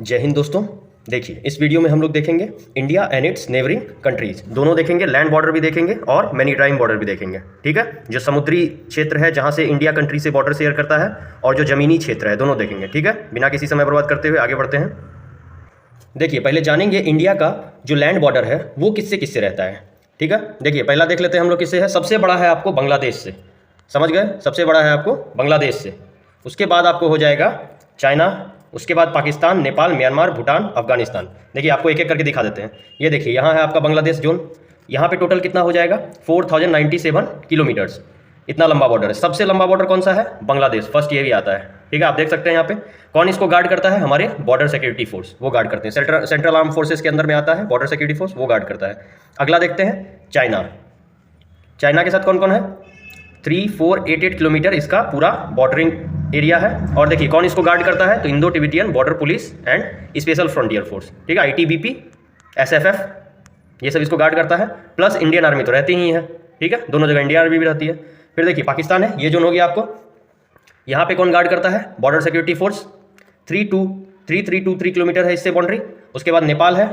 जय हिंद दोस्तों। देखिए, इस वीडियो में हम लोग देखेंगे India and it's neighbouring countries, दोनों देखेंगे। लैंड बॉर्डर भी देखेंगे और मैरीटाइम बॉर्डर भी देखेंगे। ठीक है, जो समुद्री क्षेत्र है जहां से इंडिया कंट्री से बॉर्डर शेयर करता है, और जो जमीनी क्षेत्र है, दोनों देखेंगे। ठीक है, बिना किसी समय बर्बाद करते हुए आगे बढ़ते हैं। देखिए, पहले जानेंगे इंडिया का जो लैंड बॉर्डर है वो किससे किससे रहता है। ठीक है, देखिए पहला देख लेते हैं हम लोग किससे है। सबसे बड़ा है आपको बांग्लादेश से, समझ गए। सबसे बड़ा है आपको बांग्लादेश से, उसके बाद आपको हो जाएगा चाइना, उसके बाद पाकिस्तान, नेपाल, म्यांमार, भूटान, अफगानिस्तान। देखिए आपको एक एक करके दिखा देते हैं। ये देखिए यहाँ है आपका बांग्लादेश जोन। यहाँ पे टोटल कितना हो जाएगा 4097 किलोमीटर्स, इतना लंबा बॉर्डर है। सबसे लंबा बॉर्डर कौन सा है? बांग्लादेश, फर्स्ट ये भी आता है। ठीक है, आप देख सकते हैं यहाँ पे कौन इसको गार्ड करता है, हमारे बॉर्डर सिक्योरिटी फोर्स, वो गार्ड करते हैं। सेंट्रल आर्म फोर्सेस के अंदर में आता है बॉर्डर सिक्योरिटी फोर्स, वो गार्ड करता है। अगला देखते हैं चाइना। चाइना के साथ कौन कौन है? 3488 किलोमीटर इसका पूरा बॉर्डरिंग एरिया है। और देखिए कौन इसको गार्ड करता है, तो Indo Tibetan border police and special frontier force. ठीक है, ITBP, SFF, ये सब इसको गार्ड करता है। प्लस इंडियन आर्मी तो रहती ही है। ठीक है, दोनों जगह इंडियन आर्मी भी रहती है। फिर देखिए पाकिस्तान है, ये जोन हो गया आपको। यहाँ पे कौन गार्ड करता है? Border security force. 3323 किलोमीटर है इससे बाउंड्री। उसके बाद नेपाल है,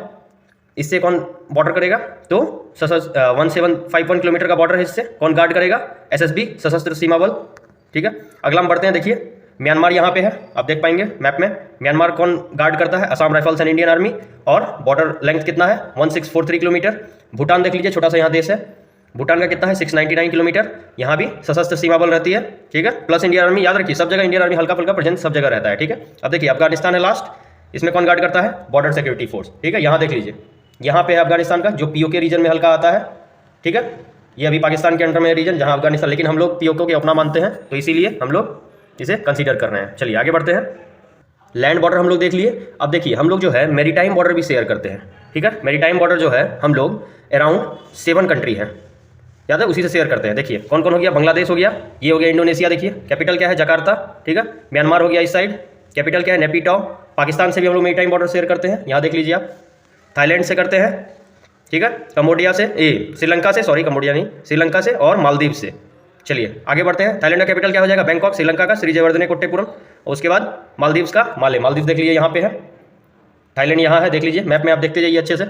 इससे कौन बॉर्डर करेगा? तो 1751 किलोमीटर का बॉर्डर है, इससे कौन गार्ड करेगा? SSB, सशस्त्र सीमा बल। ठीक है, अगला हम बढ़ते हैं। देखिए म्यांमार यहाँ पे है, आप देख पाएंगे मैप में। म्यांमार कौन गार्ड करता है? Assam rifles and Indian army. और बॉर्डर लेंथ कितना है? 1643 किलोमीटर। भूटान देख लीजिए, छोटा सा यहाँ देश है। भूटान का कितना है? 699 किलोमीटर। यहाँ भी सशस्त्र सीमा बल रहती है। ठीक है, प्लस इंडियन आर्मी। याद रखिए सब जगह इंडियन आर्मी हल्का फुल्का प्रेजेंट सब जगह रहता है। ठीक है, अब देखिए अफगानिस्तान है लास्ट, इसमें कौन गार्ड करता है? Border security force. ठीक है, यहाँ देख लीजिए, यहाँ पे है अफगानिस्तान का, जो POK रीजन में हल्का आता है। ठीक है, ये अभी पाकिस्तान के अंडर में रीजन, जहाँ अफगानिस्तान, लेकिन हम लोग POK के अपना मानते हैं, तो इसीलिए हम लोग इसे कंसीडर कर रहे हैं। चलिए आगे बढ़ते हैं। लैंड बॉर्डर हम लोग देख लिए। अब देखिए हम लोग जो है मैरीटाइम बॉर्डर भी शेयर करते हैं। ठीक है, मैरीटाइम बॉर्डर जो है हम लोग अराउंड 7 कंट्री है, याद है, उसी से शेयर करते हैं। देखिए कौन कौन हो गया? बांग्लादेश हो गया, ये हो गया इंडोनेशिया। देखिए कैपिटल क्या है? जकार्ता। ठीक है, म्यांमार हो गया इस साइड, कैपिटल क्या है? नेपिटो। पाकिस्तान से भी हम लोग मैरीटाइम बॉर्डर शेयर करते हैं, यहाँ देख लीजिए आप। थाईलैंड से करते हैं। ठीक है, कंबोडिया से, श्रीलंका से, सॉरी कंबोडिया नहीं, श्रीलंका से और मालदीव से। चलिए आगे बढ़ते हैं। थाईलैंड का कैपिटल क्या हो जाएगा? बैंकॉक। श्रीलंका का श्रीजयवर्धने कोट्टेपुरम। और उसके बाद मालदीव्स का माले। मालदीव देख लीजिए यहाँ पे है, थाईलैंड यहाँ है, देख लीजिए मैप में, आप देखते जाइए अच्छे से।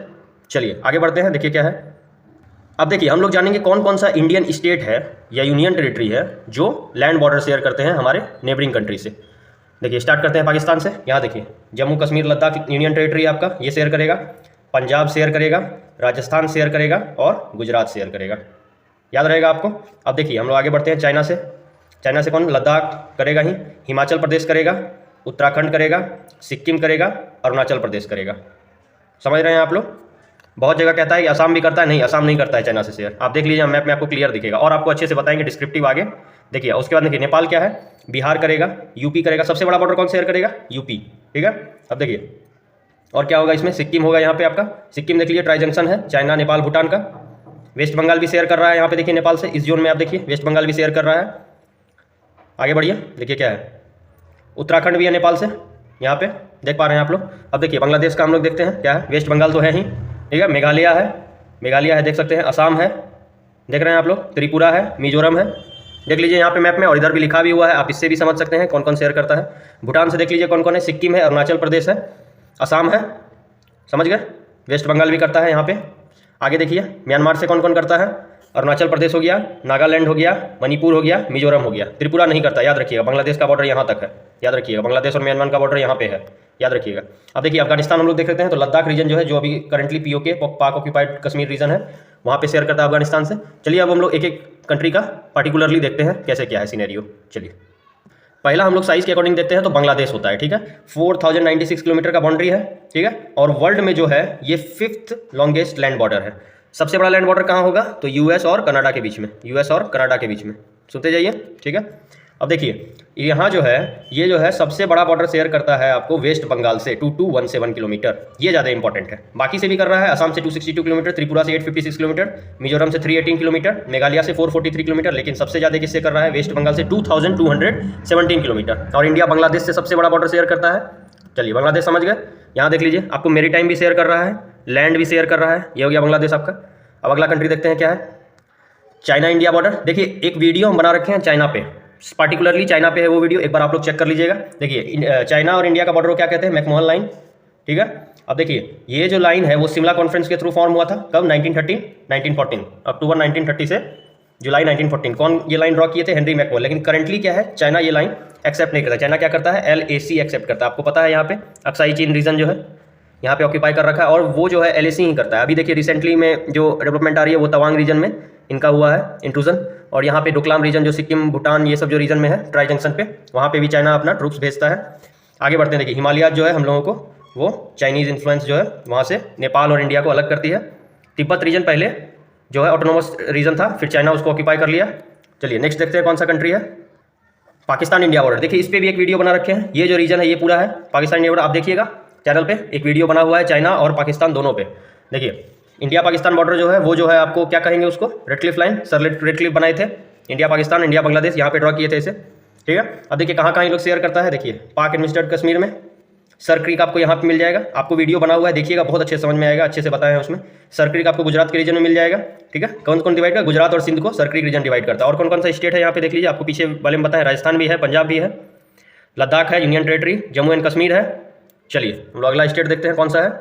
चलिए आगे बढ़ते हैं। देखिए क्या है, अब देखिए हम लोग जानेंगे कौन कौन सा इंडियन स्टेट है या यूनियन टेरिटरी है जो लैंड बॉर्डर शेयर करते हैं हमारे नेबरिंग कंट्री से। देखिए स्टार्ट करते हैं पाकिस्तान से। यहाँ देखिए जम्मू कश्मीर लद्दाख यूनियन टेरिटरी आपका, ये शेयर करेगा। पंजाब शेयर करेगा, राजस्थान शेयर करेगा और गुजरात शेयर करेगा, याद रहेगा आपको। अब देखिए हम लोग आगे बढ़ते हैं चाइना से। चाइना से कौन? लद्दाख करेगा ही, हिमाचल प्रदेश करेगा, उत्तराखंड करेगा, सिक्किम करेगा, अरुणाचल प्रदेश करेगा। समझ रहे हैं आप लोग? बहुत जगह कहता है कि असम भी करता है, नहीं असम नहीं करता है चाइना से शेयर। आप देख लीजिए मैप में, आपको क्लियर दिखेगा और आपको अच्छे से बताएंगे डिस्क्रिप्टिव आगे। देखिए उसके बाद देखिए नेपाल क्या है? बिहार करेगा, UP करेगा। सबसे बड़ा बॉर्डर कौन शेयर करेगा? UP। ठीक है, अब देखिए और क्या होगा इसमें? सिक्किम होगा यहाँ पे आपका। सिक्किम देख लीजिए ट्राई जंक्शन है, चाइना, नेपाल, भूटान का। वेस्ट बंगाल भी शेयर कर रहा है यहाँ पे, देखिए नेपाल से, इस जोन में आप देखिए वेस्ट बंगाल भी शेयर कर रहा है। आगे बढ़िए, देखिए क्या है, उत्तराखंड भी है नेपाल से, यहाँ पे देख पा रहे हैं आप लोग। अब देखिए बांग्लादेश का हम लोग देखते हैं क्या है। वेस्ट बंगाल तो है ही, ठीक है, मेघालय है, मेघालय है, देख सकते हैं। असम है, देख रहे हैं आप लोग। त्रिपुरा है, मिजोरम है, देख लीजिए यहाँ पे मैप में, और इधर भी लिखा भी हुआ है, आप इससे भी समझ सकते हैं कौन कौन शेयर करता है। भूटान से देख लीजिए कौन कौन है, सिक्किम है, अरुणाचल प्रदेश है, असम है, समझ गए। वेस्ट बंगाल भी करता है यहाँ पे। आगे देखिए म्यांमार से कौन कौन करता है? अरुणाचल प्रदेश हो गया, नागालैंड हो गया, मणिपुर हो गया, मिजोरम हो गया। त्रिपुरा नहीं करता, याद रखिएगा। बांग्लादेश का बॉर्डर यहाँ तक है, याद रखिएगा। बांग्लादेश और म्यांमार का बॉर्डर यहाँ पे है, याद रखिएगा। अब देखिए अफगानिस्तान हम लोग देख लेते हैं। तो लद्दाख रीजन जो है, जो अभी करंटली POK, पाक ऑक्यूपाइड कश्मीर रीजन है, वहाँ पे शेयर करता है अफगानिस्तान से। चलिए अब हम लोग एक एक कंट्री का पार्टिकुलरली देखते हैं कैसे क्या है सीनेरियो। चलिए पहला हम लोग साइज के अकॉर्डिंग देखते हैं, तो बांग्लादेश होता है। ठीक है, 4096 किलोमीटर का बाउंड्री है। ठीक है, और वर्ल्ड में जो है ये 5th लॉन्गेस्ट लैंड बॉर्डर है। सबसे बड़ा लैंड बॉर्डर कहाँ होगा? तो US और कनाडा के बीच में, US और कनाडा के बीच में, सुनते जाइए। ठीक है, अब देखिए यहाँ जो है, ये जो है सबसे बड़ा बॉर्डर शेयर करता है आपको वेस्ट बंगाल से 2217 किलोमीटर, ये ज़्यादा इंपॉर्टेंट है। बाकी से भी कर रहा है, असम से 262 किलोमीटर, त्रिपुरा से 856 किलोमीटर, मिजोरम से 318 किलोमीटर, मेघालय से 443 किलोमीटर, लेकिन सबसे ज़्यादा किससे कर रहा है? वेस्ट बंगाल से 2217 किलोमीटर। और इंडिया बांग्लादेश से सबसे बड़ा बॉर्डर शेयर करता है। चलिए बांग्लादेश समझ गए। यहाँ देख लीजिए आपको मैरीटाइम भी शेयर कर रहा है, लैंड भी शेयर कर रहा है, ये हो गया बांग्लादेश आपका। अब अगला कंट्री देखते हैं क्या है, चाइना इंडिया बॉर्डर। देखिए एक वीडियो हम बना रखे हैं चाइना पे, पार्टिकुलरली चाइना पे है वो वीडियो, एक बार आप लोग चेक कर लीजिएगा। देखिए चाइना और इंडिया का बॉर्डर को क्या कहते हैं? McMahon line. ठीक है। अब देखिए ये जो लाइन है वो शिमला कॉन्फ्रेंस के थ्रू फॉर्म हुआ था, कब? 1913 1914, अक्टूबर 1930 से जुलाई 1914। कौन ये लाइन ड्रॉ किए थे? Henry McMahon. लेकिन करंटली क्या है, चाइना ये लाइन एक्सेप्ट नहीं करता। चाइना क्या करता है? LAC एक्सेप्ट करता है। आपको पता है यहाँ पे अक्साई चीन रीजन जो है यहाँ पे ऑक्यूपाई कर रखा है, और वो जो है LAC ही करता है। अभी देखिए रिसेंटली में जो डेवलपमेंट आ रही है वो तवांग रीजन में इनका हुआ है इंट्रूजन, और यहाँ पे डोकलाम रीजन जो सिक्किम भूटान ये सब जो रीजन में है ट्राई जंक्शन पे, वहाँ पे भी चाइना अपना ट्रूप्स भेजता है। आगे बढ़ते हैं, देखिए हिमालय जो है हम लोगों को वो चाइनीज़ इन्फ्लुएंस जो है वहाँ से नेपाल और इंडिया को अलग करती है। तिब्बत रीजन पहले जो है ऑटोनोमस रीजन था, फिर चाइना उसको ऑक्यूपाई कर लिया। चलिए नेक्स्ट देखते हैं कौन सा कंट्री है। Pakistan India border. देखिए इस पर भी एक वीडियो बना रखे हैं। ये जो रीजन है ये पूरा है पाकिस्तान इंडिया बॉर्डर। आप देखिएगा चैनल पे एक वीडियो बना हुआ है चाइना और पाकिस्तान दोनों पे। देखिए इंडिया पाकिस्तान बॉर्डर जो है वो जो है आपको क्या कहेंगे उसको, रेडक्लिफ लाइन, सर रेडक्लिफ बनाए थे। इंडिया पाकिस्तान, इंडिया बांग्लादेश यहाँ पे ड्रॉ किए थे इसे, ठीक है। अब देखिए कहाँ कहाँ ये लोग शेयर करता है। देखिए पाक एडमिनिस्ट्रेटेड कश्मीर में सर क्रीक आपको यहाँ पे मिल जाएगा। आपको वीडियो बना हुआ है, देखिएगा बहुत अच्छे समझ में आएगा, अच्छे से बताए हैं उसमें। सर क्रीक आपको गुजरात के रीजन में मिल जाएगा, ठीक है। कौन कौन डिवाइड करता है? गुजरात और सिंध को सर क्रीक रीजन डिवाइड करता है। और कौन कौन सा स्टेट है यहाँ पे देख लीजिए, आपको पीछे वाले में बताएं। राजस्थान भी है, पंजाब भी है, लद्दाख है, union territory, Jammu and Kashmir है। चलिए हम लोग अगला स्टेट देखते हैं कौन सा है।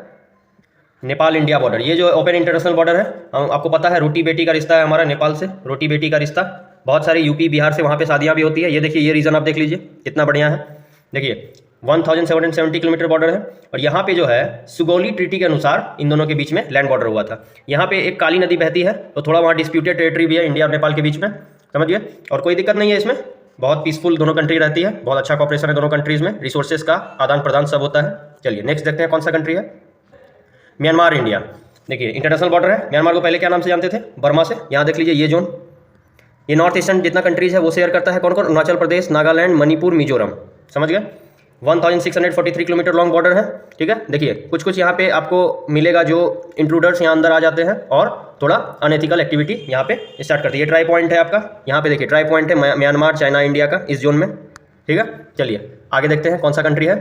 Nepal India border. ये जो ओपन इंटरनेशनल बॉर्डर है, आपको पता है रोटी बेटी का रिश्ता है हमारा नेपाल से, रोटी बेटी का रिश्ता। बहुत सारी यूपी बिहार से वहाँ पे शादियाँ भी होती है। ये देखिए ये रीजन आप देख लीजिए कितना बढ़िया है। देखिए 1770 किलोमीटर बॉर्डर है, और यहाँ पे जो है सुगौली ट्रीटी के अनुसार इन दोनों के बीच में लैंड बॉर्डर हुआ था। यहाँ पे एक काली नदी बहती है, तो थोड़ा वहाँ डिस्प्यूटेड टेरिटरी भी है इंडिया और नेपाल के बीच में, समझिए। और कोई दिक्कत नहीं है इसमें, बहुत पीसफुल दोनों कंट्री रहती है, बहुत अच्छा कॉपरेशन है दोनों कंट्रीज़ में, रिसोर्सेज का आदान प्रदान सब होता है। चलिए नेक्स्ट देखते हैं कौन सा कंट्री है। Myanmar India. देखिए इंटरनेशनल बॉर्डर है। म्यांमार को पहले क्या नाम से जानते थे? बर्मा से। यहाँ देख लीजिए ये जोन, ये नॉर्थ ईस्टर्न जितना कंट्रीज है वो शेयर करता है। कौन कौन? अरुणाचल प्रदेश, नागालैंड, मणिपुर, मिजोरम, समझ गए। 1643 किलोमीटर लॉन्ग बॉर्डर है, ठीक है। देखिए कुछ कुछ यहाँ पे आपको मिलेगा जो इंट्रूडर्स यहाँ अंदर आ जाते हैं और थोड़ा अनएथिकल एक्टिविटी यहाँ पे स्टार्ट करती है। ट्राई पॉइंट है आपका, यहाँ पे देखिए ट्राई पॉइंट है म्यांमार, चाइना, इंडिया का इस जोन में, ठीक है। चलिए आगे देखते हैं कौन सा कंट्री है।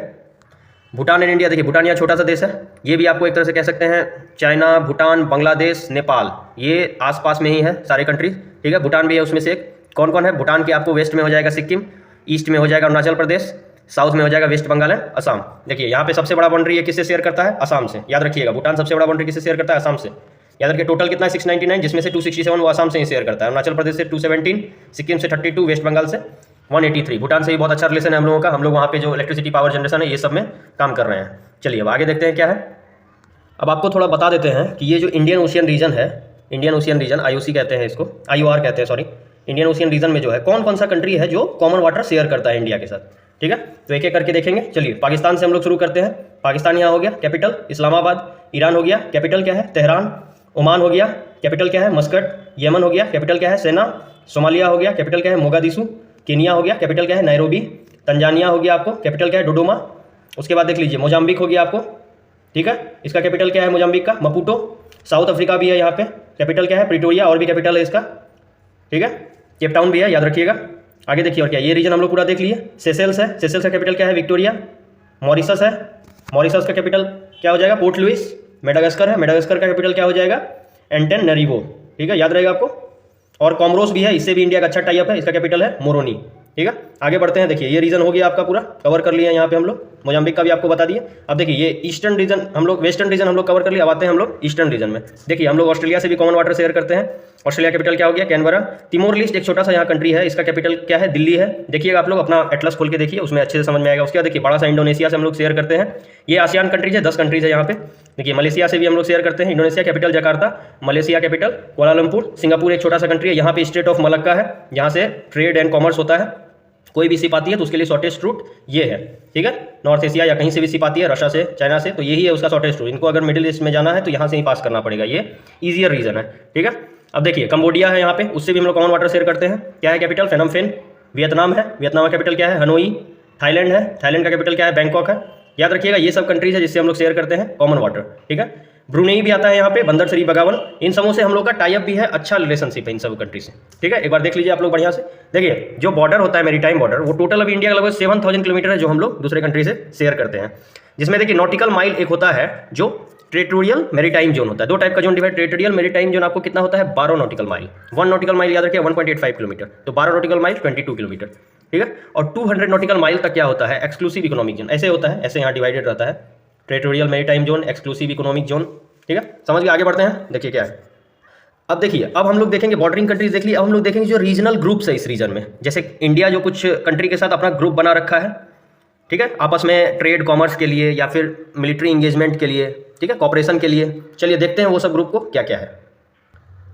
Bhutan and India. देखिए भूटान यहाँ छोटा सा देश है, ये भी आपको एक तरह से कह सकते हैं चाइना, भूटान, बांग्लादेश, नेपाल, ये आसपास में ही है सारे कंट्री, ठीक है। भूटान भी है उसमें से एक। कौन कौन है? भूटान के आपको वेस्ट में हो जाएगा सिक्किम, ईस्ट में हो जाएगा अरुणाचल प्रदेश, साउथ में हो जाएगा वेस्ट बंगाल है, असम। देखिए यहाँ पे सबसे बड़ा बाउंड्री ये किससे शेयर करता है? असम से, याद रखिएगा। भूटान सबसे बड़ा बाउंड्री किससे शेयर करता है? असम से। याद रखिए टोटल कितना है? 699, जिसमें से 267 वो असम से ही शेयर करता है, अरुणाचल प्रदेश से 217, सिक्किम से 32, वेस्ट बंगाल से 183। भूटान से ही बहुत अच्छा रिलेशन है हम लोगों का, हम लोग वहाँ पे जो इलेक्ट्रिसिटी पावर जनरेशन है ये सब में काम कर रहे हैं। चलिए अब आगे देखते हैं क्या है। अब आपको थोड़ा बता देते हैं कि ये जो इंडियन ओशियन रीजन है, इंडियन ओशियन रीजन IOC कहते हैं इसको, IOR कहते हैं सॉरी, इंडियन ओशियन रीजन में जो है कौन कौन सा कंट्री है जो कॉमन वाटर शेयर करता है इंडिया के साथ, ठीक है। तो एक एक करके देखेंगे। चलिए पाकिस्तान से हम लोग शुरू करते हैं। पाकिस्तान यहाँ हो गया, कैपिटल इस्लामाबाद। ईरान हो गया, कैपिटल क्या है? तेहरान। ओमान हो गया, कैपिटल क्या है? मस्कट। यमन हो गया, कैपिटल क्या है? सेना। सोमालिया हो गया, कैपिटल क्या है? मोगादिशु। केनिया हो गया, कैपिटल क्या है? नैरोबी। तंजानिया हो गया आपको, कैपिटल क्या है? डोडोमा। उसके बाद देख लीजिए मोजाम्बिक हो गया आपको, ठीक है, इसका कैपिटल क्या है? मोजाम्बिक का मपुटो। साउथ अफ्रीका भी है यहाँ पे, कैपिटल क्या है? प्रिटोरिया, और भी कैपिटल है इसका, ठीक है। केप टाउन भी है, याद रखिएगा। आगे देखिए और क्या, ये रीजन हम लोग पूरा देख लिए। सेशेल्स है, सेशेल्स का कैपिटल क्या है? विक्टोरिया। मॉरिशस है, मॉरिशस का कैपिटल क्या हो जाएगा? Port Louis. मेडागास्कर है, मेडागास्कर का कैपिटल क्या हो जाएगा? एंटेनरिवो, ठीक है, याद रहेगा आपको। और कॉमरोस भी है, इससे भी इंडिया का अच्छा टाई अप है, इसका कैपिटल है मोरोनी, ठीक है। आगे बढ़ते हैं। देखिए ये रीजन हो गया आपका पूरा कवर कर लिया यहाँ पे हम लोग। मोजाम्बिक का भी आपको बता दिए। अब देखिए ये ईस्टर्न रीजन हम लोग, वेस्टर्न रीजन हम लोग कवर कर लिया। अब आते हैं हम लोग ईस्टर्न रीजन में। देखिए हम लोग ऑस्ट्रेलिया से भी कॉमन वाटर शेयर करते हैं। ऑस्ट्रेलिया कैपिटल क्या हो गया? कैनबरा। तिमोर लिस्ट एक छोटा सा यहाँ कंट्री है, इसका कैपिटल क्या है? दिल्ली है। देखिएगा आप लोग अपना एटलस खोल के देखिए, उसमें अच्छे से समझ में आएगा। उसके बाद देखिए बड़ा सा इंडोनेशिया से हम लोग शेयर करते हैं। ये आसियान कंट्रीज है, 10 कंट्रीज है यहाँ पे। देखिए मलेशिया से भी हम लोग शेयर करते हैं। Indonesia capital Jakarta, Malaysia capital Kuala Lumpur. Singapore एक छोटा सा कंट्री है, यहाँ पे स्टेट ऑफ मलक्का है, यहाँ से ट्रेड एंड कॉमर्स होता है। कोई भी शिप आती है तो उसके लिए शॉर्टेस्ट रूट ये है, ठीक है। नॉर्थ एशिया या कहीं से भी शिप आती है, रशिया से, चाइना से, तो यही है उसका शॉर्टेस्ट रूट। इनको अगर मिडिल ईस्ट में जाना है तो यहाँ से ही पास करना पड़ेगा, ये ईजियर रीजन है, ठीक है। अब देखिए कंबोडिया है यहाँ पे, उससे भी हम लोग कॉमन वाटर शेयर करते हैं। क्या है कैपिटल? फेनम फेन। वियतनाम है, वियतनाम का कैपिटल क्या है? हनोई। थाईलैंड है, थाईलैंड का कैपिटल क्या है? बैंकॉक है। याद रखिएगा ये सब कंट्रीज है जिससे हम लोग शेयर करते हैं कॉमन वाटर, ठीक है। ब्रुनेई भी आता है यहाँ पे, बंदर शरीफ, बगावन, इन सबों से हम लोग का टाई अप भी है, अच्छा रिलेशनशिप है इन सब कंट्री से, ठीक है। एक बार देख लीजिए आप लोग बढ़िया से। देखिए जो बॉर्डर होता है मैरीटाइम बॉर्डर, वो टोटल अभी इंडिया का लगभग 7000 किलोमीटर है जो हम लोग दूसरे कंट्री से शेयर करते हैं। जिसमें देखिए नॉटिकल माइल एक होता है जो टेरिटोरियल मेरीटाइम जोन होता है। 2 टाइप का zone divide, territorial maritime zone आपको कितना होता है? 12 नॉटिकल माइल। 1 नॉटिकल माइल याद रखिए 1.85 किलोमीटर, तो 12 नॉटिकल माइल 22 किलोमीटर, ठीक है। और 200 नॉटिकल माइल तक क्या होता है? एक्सक्लूसिव इकोनॉमिक जोन, ऐसे होता है, ऐसे यहाँ डिवाइडेड रहता है, territorial maritime zone, exclusive economic zone, ठीक है, समझ के आगे बढ़ते हैं। देखिए क्या है, अब देखिए, अब हम लोग देखेंगे बॉर्डरिंग कंट्रीज देख ली, अब हम लोग देखेंगे जो रीजनल ग्रुप्स है इस रीजन में, जैसे इंडिया जो कुछ कंट्री के साथ अपना ग्रुप बना रखा है, ठीक है, आपस में ट्रेड कॉमर्स के लिए या फिर मिलिट्री इंगेजमेंट के लिए, ठीक है, कॉपरेशन के लिए। चलिए देखते हैं वो सब ग्रुप को क्या क्या है।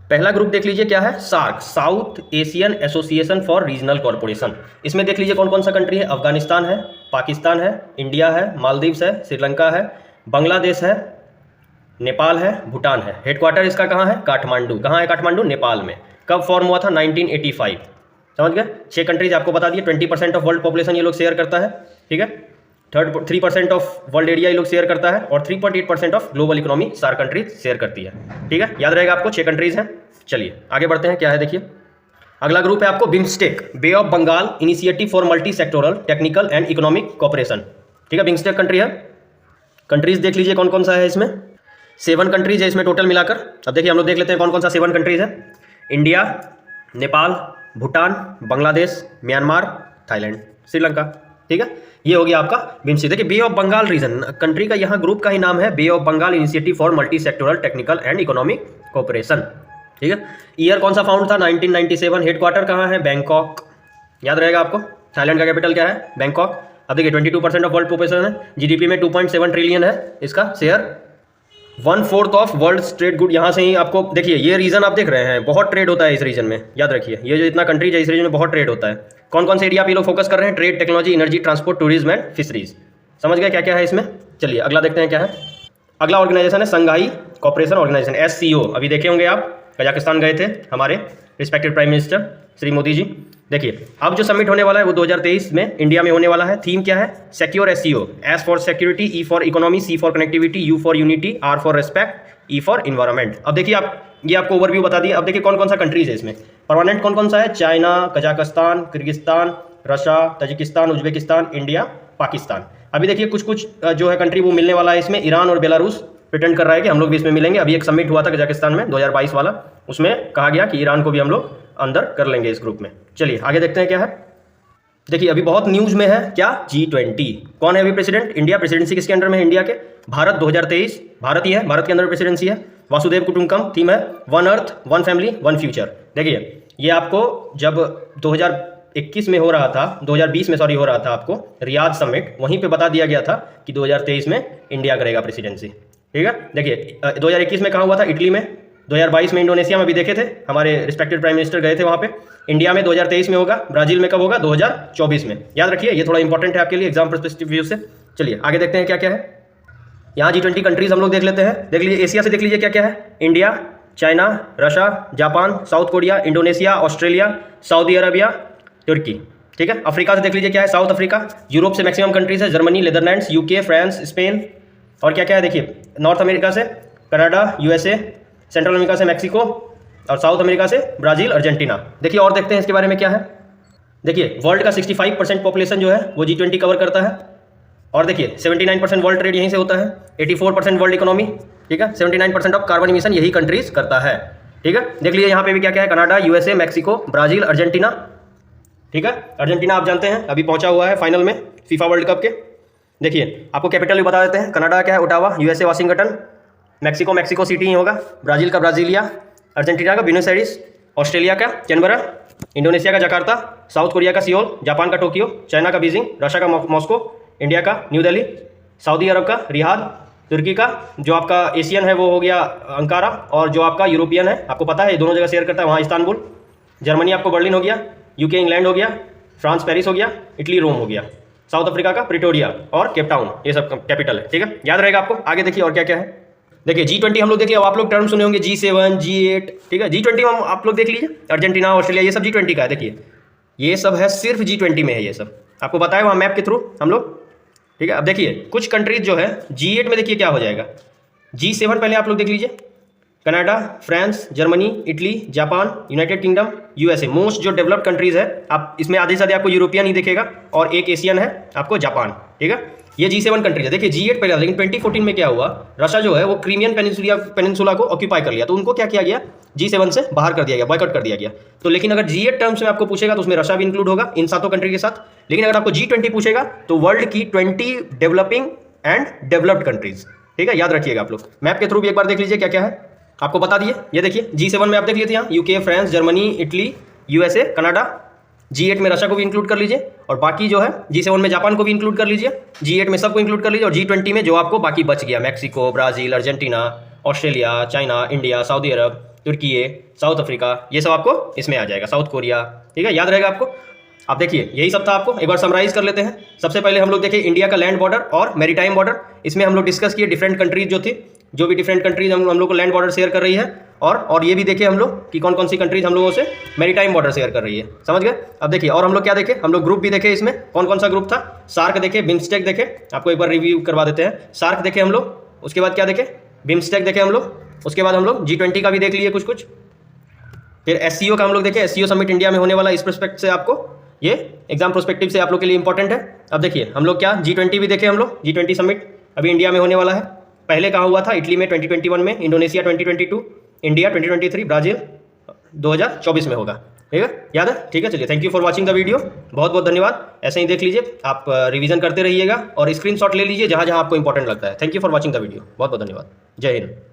पहला ग्रुप देख लीजिए क्या है, SAARC, South Asian Association for Regional Corporation. इसमें देख लीजिए कौन कौन सा कंट्री है, अफगानिस्तान है, पाकिस्तान है, इंडिया है, मालदीव्स है, श्रीलंका है, बांग्लादेश है, नेपाल है, भूटान है। हेडक्वार्टर इसका कहाँ है, काठमांडू। कहाँ है काठमांडू, नेपाल में। कब फॉर्म हुआ था, 1985। समझ गए, 6 कंट्रीज आपको बता दिए, 20% ऑफ वर्ल्ड पॉपुलेशन ये लोग शेयर करता है, ठीक है, 3% ऑफ वर्ल्ड एरिया ये लोग शेयर करता है, और 3.8% ऑफ ग्लोबल इकोनॉमी सार कंट्रीज शेयर करती है, ठीक है, याद रहेगा आपको, 6 कंट्रीज हैं। चलिए आगे बढ़ते हैं, क्या है देखिए, अगला ग्रुप है आपको BIMSTEC, Bay of Bengal initiative for multi sectoral technical and economic cooperation, ठीक है, बिम्स्टेक कंट्री है। कंट्रीज देख लीजिए कौन कौन सा है इसमें, 7 कंट्रीज है इसमें टोटल मिलाकर। अब देखिए हम लोग देख लेते हैं कौन कौन सा 7 कंट्रीज है, India, Nepal, Bhutan, Bangladesh, Myanmar, Thailand, Sri Lanka, ठीक है, ये हो गया आपका बिम्स्टेक। देखिए Bay of Bengal region country का यहाँ ग्रुप का ही नाम है, Bay of Bengal initiative for multi sectoral technical and economic cooperation, ठीक है। ईयर कौन सा फाउंड था, 1997। हेडक्वार्टर कहाँ है, बैंकॉक, याद रहेगा आपको। थाईलैंड का कैपिटल क्या है, बैंकॉक। अब देखिए 22% ऑफ वर्ल्ड पॉपुलेशन है, जीडीपी में 2.7 ट्रिलियन है इसका share, 1/4 of world trade good. यहाँ से ही आपको देखिए ये रीजन आप देख रहे हैं, बहुत ट्रेड होता है इस रीजन में, याद रखिए, ये जो इतना कंट्रीज है इस रीजन में बहुत ट्रेड होता है। कौन कौन से एरिया पे ये लोग फोकस कर रहे हैं, trade, technology, energy, transport, tourism and fisheries. समझ गए क्या क्या है इसमें। चलिए अगला देखते हैं क्या है। अगला ऑर्गेनाइजेशन है संघाई कॉपरेशन ऑर्गेनाइजेशन, SCO। अभी देखे होंगे आप, कजाकिस्तान गए थे हमारे respected prime minister Shri Modi ji. देखिए अब जो समिट होने वाला है वो 2023 में इंडिया में होने वाला है। थीम क्या है, secure SCO, S for security, E for economy, C for connectivity, U for unity, R for respect, E for environment. अब देखिए आप, ये आपको ओवरव्यू बता दिया। अब देखिए कौन कौन सा कंट्रीज है इसमें, परमानेंट कौन कौन सा है, China, Kazakhstan, Kyrgyzstan, Russia, Tajikistan, Uzbekistan, India, Pakistan. अभी देखिए कुछ कुछ जो है कंट्री वो मिलने वाला है इसमें, ईरान और बेलारूस प्रिटेंड कर रहा है कि हम लोग भी इसमें मिलेंगे। अभी एक समिट हुआ था कजाकिस्तान में 2022 वाला, उसमें कहा गया कि ईरान को भी हम लोग अंदर कर लेंगे इस ग्रुप में। चलिए आगे देखते हैं क्या है। देखिए अभी बहुत न्यूज में है क्या, G20। कौन है अभी प्रेसिडेंट, इंडिया। प्रेसिडेंसी किसके अंडर में है, इंडिया के। भारत 2023, भारत ही है, भारत के अंदर प्रेसिडेंसी है। वासुदेव कुटुंबकम थीम है, 1 अर्थ 1 फैमिली 1 फ्यूचर। देखिए ये आपको जब 2021 में हो रहा था, 2020 में सॉरी हो रहा था आपको रियाद समिट, वहीं पे बता दिया गया था कि 2023 में इंडिया करेगा प्रेसिडेंसी, ठीक है। देखिए 2021 में कहाँ हुआ था, इटली में। 2022 में इंडोनेशिया में भी देखे थे, हमारे रिस्पेक्टेड प्राइम मिनिस्टर गए थे वहाँ पे। इंडिया में 2023 में होगा, ब्राजील में कब होगा, 2024 में। याद रखिए ये थोड़ा इंपॉर्टेंट है आपके लिए एग्जाम पर्सपेक्टिव व्यू से। चलिए आगे देखते हैं क्या क्या है। यहाँ G20 कंट्रीज हम लोग देख लेते हैं। देख लीजिए एशिया से देख लीजिए क्या क्या है, India, China, Russia, Japan, South Korea, Indonesia, Australia, Saudi Arabia, Turkey, ठीक है। अफ्रीका से देख लीजिए क्या है, साउथ अफ्रीका। यूरोप से मैक्सिमम कंट्रीज है, Germany, Netherlands, UK, France, Spain. और क्या क्या है देखिए, नॉर्थ अमेरिका से कनाडा, USA, सेंट्रल अमेरिका से मैक्सिको, और साउथ अमेरिका से ब्राज़ील, अर्जेंटीना। देखिए और देखते हैं इसके बारे में क्या है। देखिए वर्ल्ड का 65% पॉपुलेशन जो है वो G20 कवर करता है। और देखिए 79% वर्ल्ड ट्रेड यहीं से होता है, 84% वर्ल्ड इकोनॉमी, ठीक है, 79% ऑफ कार्बन इमिशन यही कंट्रीज करता है, ठीक है। देख लीजिए यहाँ पे भी क्या क्या है, Canada, USA, Mexico, Brazil, Argentina, ठीक है। अर्जेंटीना आप जानते हैं अभी पहुंचा हुआ है फाइनल में फीफा वर्ल्ड कप के। देखिए आपको कैपिटल भी बता देते हैं, कनाडा क्या है, Ottawa, USA Washington, Mexico City ही होगा, ब्राज़ील का ब्राज़ीलिया, अर्जेंटीना का ब्यूनस आयर्स, ऑस्ट्रेलिया का कैनबरा, इंडोनेशिया का जकार्ता, साउथ कोरिया का सियोल, जापान का टोक्यो, चाइना का बीजिंग, रशिया का मॉस्को, इंडिया का न्यू दिल्ली, सऊदी अरब का रियाद, तुर्की का जो आपका एशियन है वो हो गया अंकारा, और जो आपका यूरोपियन है आपको पता है ये दोनों जगह शेयर करता है, वहाँ इस्तांबुल। जर्मनी आपको बर्लिन हो गया, UK इंग्लैंड हो गया, फ्रांस पेरिस हो गया, इटली रोम हो गया, साउथ अफ्रीका का प्रिटोरिया और केपटाउन, ये सब कैपिटल है, ठीक है, याद रहेगा आपको। आगे देखिए और क्या क्या है। देखिए G20 हम लोग देखिए, अब आप लोग टर्म सुने होंगे G7, G8, ठीक है। G20 हम आप लोग देख लीजिए, अर्जेंटीना, ऑस्ट्रेलिया, ये सब G20 का है। देखिए ये सब है सिर्फ G20 में है, ये सब आपको बताया वहाँ मैप के थ्रू हम लोग, ठीक है। अब देखिए कुछ कंट्रीज जो है G8 में देखिए क्या हो जाएगा। G7 पहले आप लोग देख लीजिए, Canada, France, Germany, Italy, Japan, United kingdom, USA। Most जो डेवलप्ड कंट्रीज है, आप इसमें आधे से आधे आपको यूरोपियन ही दिखेगा, और एक एशियन है आपको जापान, ठीक है। ये G7 कंट्रीज है। देखिए G8 पहले, लेकिन 2014 में क्या हुआ, रशिया जो है वो क्रीमियन पेनिनसुला को ऑक्यूपाई कर लिया, तो उनको क्या किया गया, G7 से बाहर कर दिया गया, बॉयकॉट कर दिया गया। तो लेकिन अगर G8 टर्म्स में आपको पूछेगा तो उसमें रशिया भी इंक्लूड होगा इन 7 कंट्री के साथ। लेकिन अगर आपको G20 पूछेगा तो वर्ल्ड की 20 डेवलपिंग एंड डेवलप्ड कंट्रीज। ठीक है, याद रखिएगा आप लोग। मैप के थ्रू भी एक बार देख लीजिए क्या क्या है, आपको बता दिए। ये देखिए G7 में आप देख लिए थे यहाँ UK, France, Germany, Italy, USA, Canada. G8 में रशिया को भी इंक्लूड कर लीजिए, और बाकी जो है G7 में जापान को भी इंक्लूड कर लीजिए, G8 में सबको इंक्लूड कर लीजिए, और G20 में जो आपको बाकी बच गया, Mexico, Brazil, Argentina, Australia, China, India, Saudi Arab, Turkey, South Africa, ये सब आपको इसमें आ जाएगा, साउथ कोरिया। ठीक है, याद रहेगा आपको। आप देखिए यही सब था, आपको एक बार समराइज कर लेते हैं। सबसे पहले हम लोग देखें इंडिया का लैंड बॉर्डर और मैरीटाइम बॉर्डर। इसमें हम लोग डिस्कस किए डिफरेंट कंट्रीज जो थी, जो भी डिफरेंट कंट्रीज हम लोग को लैंड बॉर्डर शेयर कर रही है, और ये भी देखे हम लोग कि कौन कौन सी कंट्रीज हम लोगों से मैरीटाइम बॉर्डर शेयर कर रही है। समझ गए। अब देखिए और हम लोग क्या देखे, हम लोग ग्रुप भी देखे, इसमें कौन कौन सा ग्रुप था। सार्क देखे, बिम्स्टेक देखे, आपको एक बार रिव्यू करवा देते हैं। सार्क देखे हम लोग, उसके बाद क्या देखे, बिम्स्टेक देखे हम लोग, उसके बाद हम लोग G20 का भी देख लिए कुछ कुछ, फिर SCO का हम लोग देखे, SCO समिट इंडिया में होने वाला। इस प्रोस्पेक्ट से आपको ये एग्जाम प्रोस्पेक्टिव से आप लोग के लिए इंपॉर्टेंट है। अब देखिए हम लोग क्या G20 भी देखे हम लोग, G20 समिट अभी इंडिया में होने वाला है। पहले कहाँ हुआ था, इटली में 2021 में, इंडोनेशिया 2022, इंडिया 2023, ब्राज़ील 2024 में होगा। ठीक है, याद है। ठीक है, चलिए, thank you for watching the video. बहुत बहुत धन्यवाद। ऐसे ही देख लीजिए, आप रिवीजन करते रहिएगा और स्क्रीनशॉट ले लीजिए जहाँ जहाँ आपको इंपॉर्टेंट लगता है। Thank you for watching the video, बहुत बहुत धन्यवाद। जय हिंद।